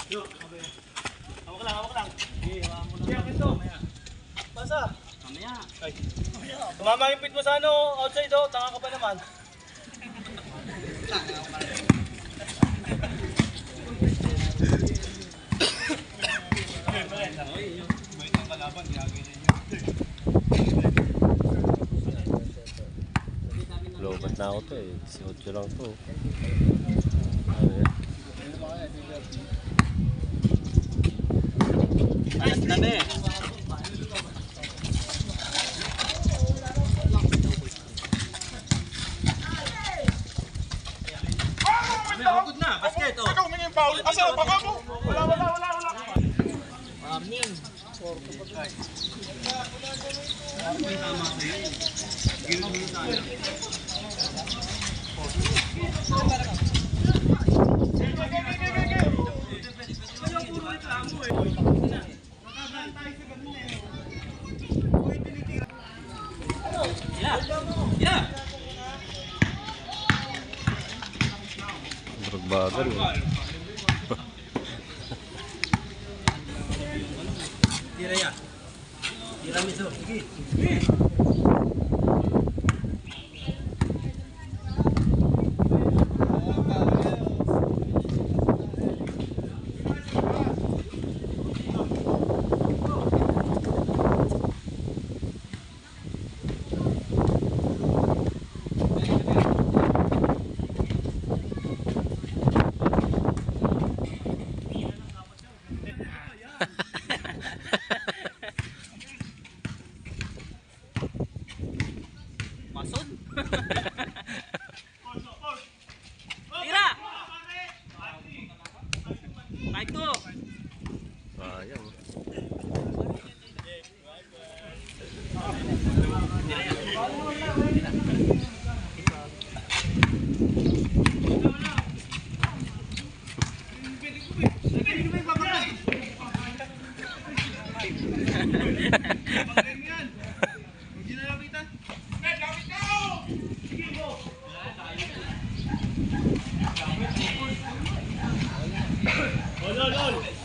Hawak lang, hawak lang. Okay, hawak mo lang. Ito. Basa. Mamaya. Ay. Tumama yung pit mo sa ano, outside oh. Tanga ka pa naman. Lobat na ako to eh. 18 lang to. Ayos na be. Good na, basket oh. Ikaw may foul. Asa baka mo? Wala. Warning. Dragbagan eh. Tira ya. Tira miso. Mason. Tira. Kahit to. Sayang.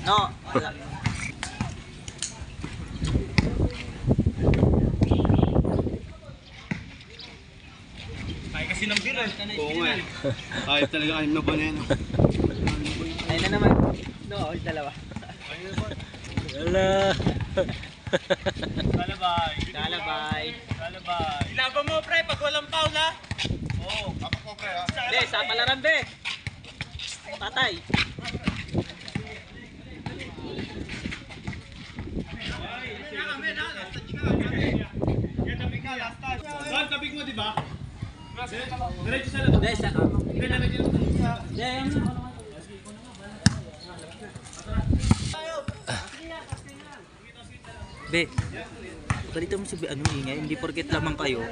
No. Ay kasi ng beer eh. Oo nga. Ay talaga ayun na ba na yan? Ayun na naman. No, dalawa. Wala. Kalabay. Kalabay. Kalabay. Ilaban mo pre pag walang foul ha. Oo, ako ko pre ha. Be, sa palaran be. Tatay. Saan tabig mo di ba? Diretso sa lahat. Be, sa Be, balita mo si Be, ano ingay, hindi porket lamang kayo.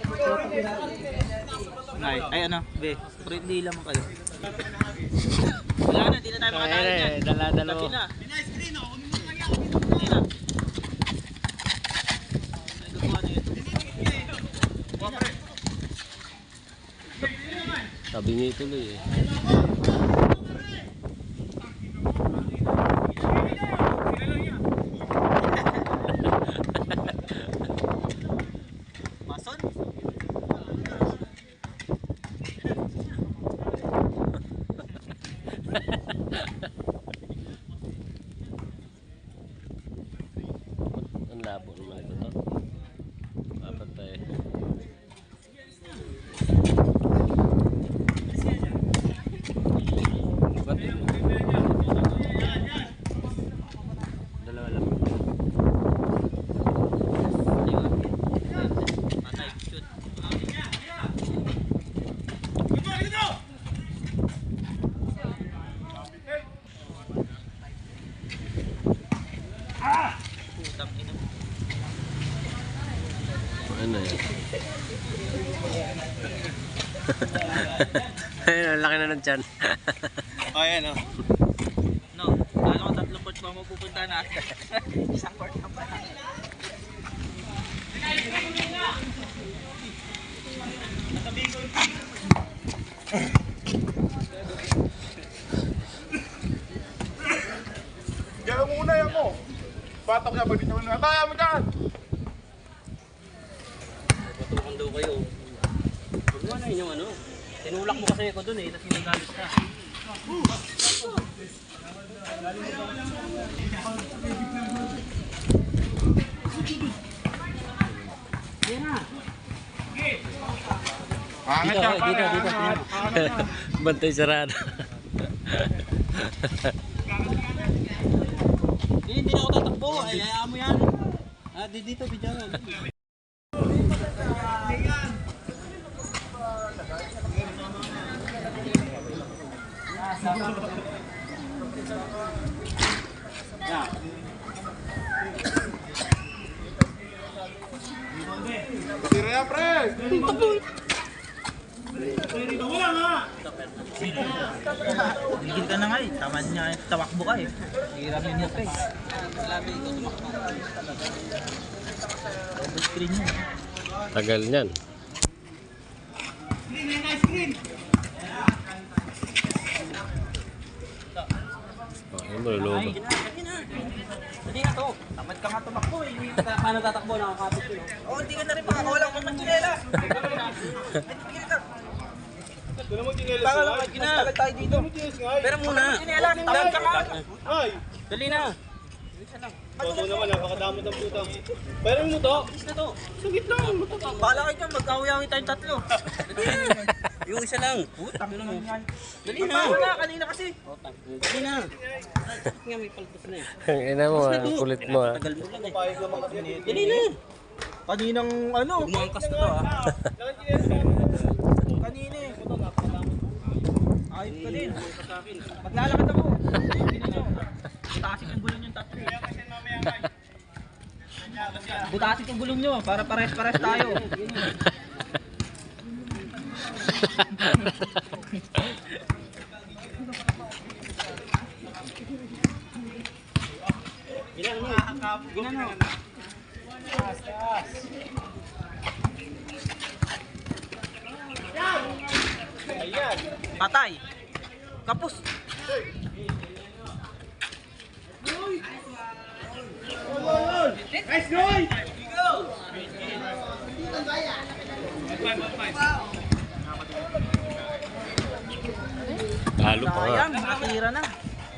Ay ano, Be, porket hindi lamang kayo. Wala na, di na tayo makatali dyan. Dala-dala Sabi mo. na. Hindi na. Nagkukuha na yun. Sabi niya ituloy eh. Mason? Ang labo naman ito to. Dapat tayo. Dalawa lang. Patay, shoot. Putang ina. Ano yan? Ayun, ang laki na ng tiyan. Ayan o. No, kala ko 3 court pa mapupunta na. Isang court na pa. Tutok niya, pag bitawan na. Kaya mo dyan! Patukan daw kayo. Huwag mo na yun yung ano. Tinulak mo kasi ako dun eh, tapos ginagalit ka. Ayan na. Pangit ka pa Dito. Bantay sarado. Hindi na ako tatakbo. Ay, hayaan mo yan. Dito, bidyan mo. Tira yan, pre! Wala nga! Gigil ka na nga eh. Tama niya, tawakbo ka eh. Hiramin mo pa eh. Double screen yun. Tagal niyan. Ayun mo, lulo. Hindi nga to. Tamad ka nga tumakbo eh. Paano tatakbo? Nakakapit ko. Oo, hindi ka na rin makakawala kung magkinela. Doon mo ginelas Baka nga. lang magkinela tayo dito. Pero muna. Kinela, tamad ka nga. Ay! Dali na. Toto naman, napakadamot ang puta. Pero mo to? Alis na to. Sagit lang. Bahala kayo dyan, magkahuyawi tayong tatlo. Yung isa lang. Putang ina mo. Dali na. Bahala na, kanina kasi. Dali na. Nga may paltos na eh. Ang ina mo, ang kulit mo ah. Tagal mo lang eh. Payag naman kasi. Dali na. Kaninang ano, Umangkas na to ah. kanina eh. Ayop ka din. Maglalakad ako. Tingnan nyo. Butasin yung gulong yung tatlo. Butasin yung gulong nyo para pares-pares tayo. Ginano. Patay. Kapus. Nice going! Talo pa nga. Sayang, nakatira na.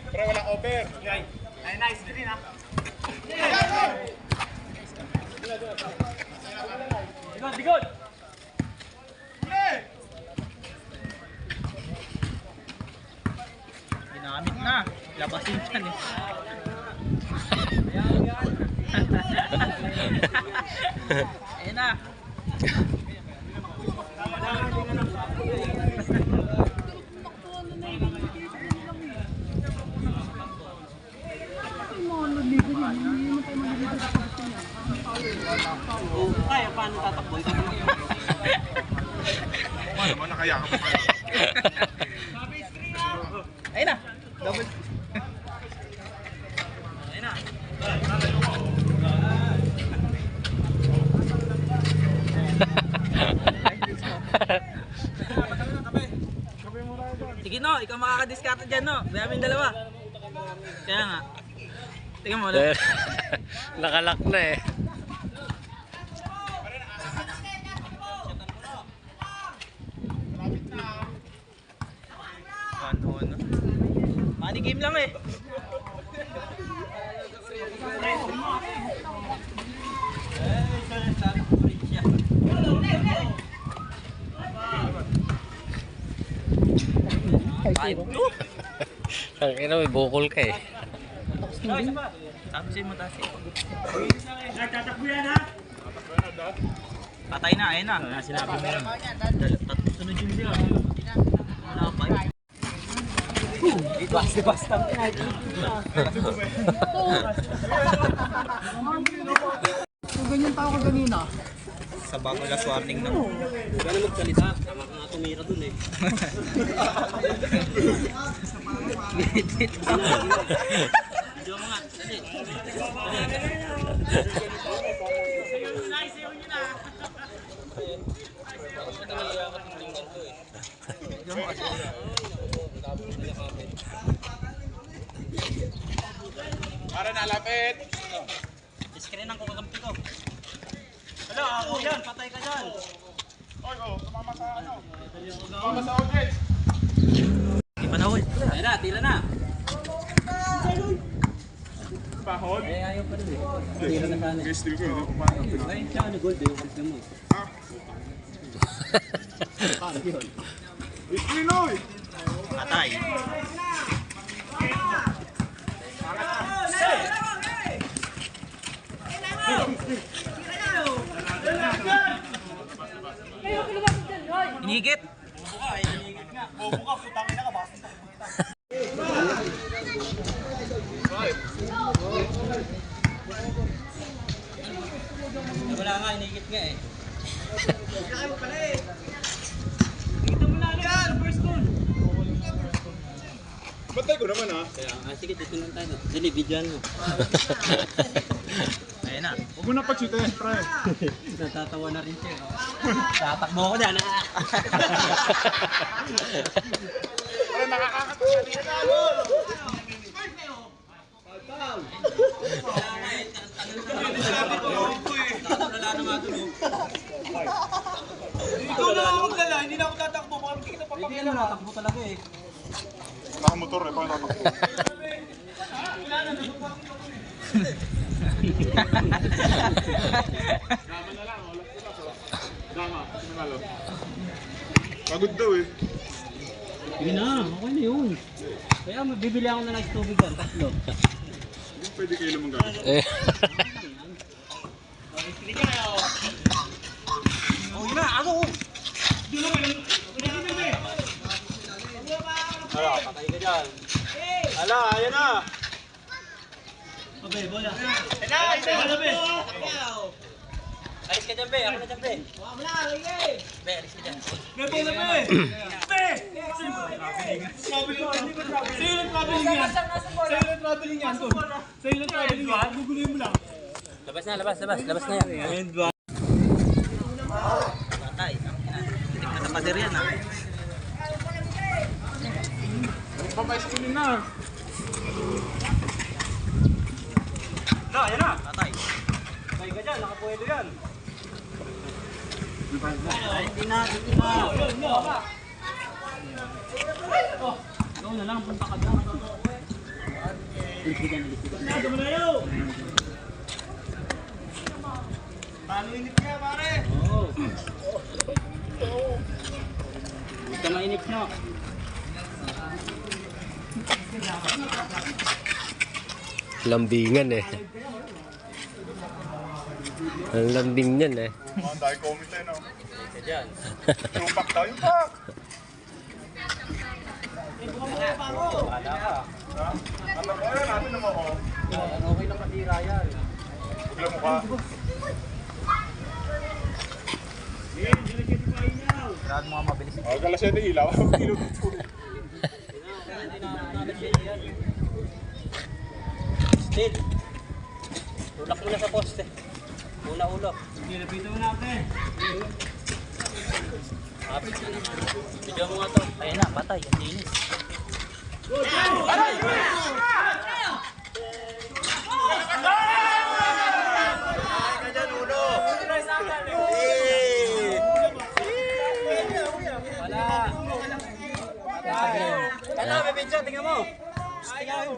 Pre, walang over. Ay, nice din ha. Digod! Ginamit na. Labasin dyan eh. Ayan na. Kaya paano tatakbo? Ano mo, nakayakap pa kayo. Ayun na. Double. Ayun na. Sige no, ikaw makakadiskarte dyan no. Bayamin dalawa. Kaya nga. Tingnan mo ulit. Nakalak na eh. Ano? Money game lang eh. Ang ina, may bukol ka eh. Tapos mo taas eh. Tatakbo yan ha? Patay na, ayun na. Sinabi mo yan. Tatlo sunod yun sila. Wala pa yun. Basta Ganyan tao ka ganina. sa bago last warning na. Huwag ka na magsalita. Tama ka nga tumira dun eh. Video mo nga. Dali. Para nalapit. Screenan ko kagampi ko. Wala, ako yan. Patay ka dyan. Oy, oh, tumama sa ano? Tumama sa audience. Hindi pa na, uy. Ayun na, tira na. Pahod. Eh, ayaw pa rin eh. Tira na sana. Guys, di ko ano kung paano. Ay, siya ano, gold eh. Yung kampi mo. Ah, Paano yun? screen oy. Patay. Inigit. Bobo ka, putangin na ka, baka Wala nga, inigit nga eh. Batay ko naman ha. Kaya, sige, dito lang tayo. Dali, videoan mo. Ayun na. Huwag mo na pag-shootin, pre. Natatawa na rin siya. Tatakbo ko dyan. Pre, nakakakatawa din ako. Wala na nga doon. Ikaw na ako magdala, hindi na ako tatakbo. Baka makikita pa Hindi na natakbo talaga eh. Nakamotor eh, paano natakbo? Dama na lang, wala sila ko. Dama, nanalo. Pagod daw eh. Sige na, okay na yun. Kaya bibili ako na lang sa tubig yan, tatlo. Hindi pwede kayo naman gano'n. Eh. Ala, patay ka dyan. Ala, ayan na. Abe, bola. Ayan na, isa na, be. Alis ka dyan, be. Ako na dyan, be. Be, alis ka dyan. Be, bola, be. Be! Silent traveling yan. Silent traveling yan. Silent traveling yan. Guguloy mo lang. Labas na, labas na yan. Patay. Tingnan na pader yan, ha. Papay-screen na. Na, ayan na. Patay. Patay ka dyan, nakapuelo yan. Ay, hindi na. Ikaw na lang, punta ka dyan. Alis ka dyan, alis ka dyan. Nado mo na yun. Paano inip ka, pare? Oo. Huwag ka mainip, no? Lambingan eh. Ang lambing niyan eh. Mga dahil comment eh, no? Alis ka dyan. Yung pack daw, yung pack. Wala ka. Ha? Ano ko yun, natin naman ako. Okay lang matira yan. Bigla mo ka. Kailangan mga mabilis. Oh, galas yan ilaw. Ilaw dito. Still. Tulak mo na sa poste. Ulo. Sige, napito mo natin. Kapit na naman. Video mo nga to. Ayun na, patay. Ang linis. Wala. Patay. Kaya na, bibidyo. Tingnan mo. Tingnan mo.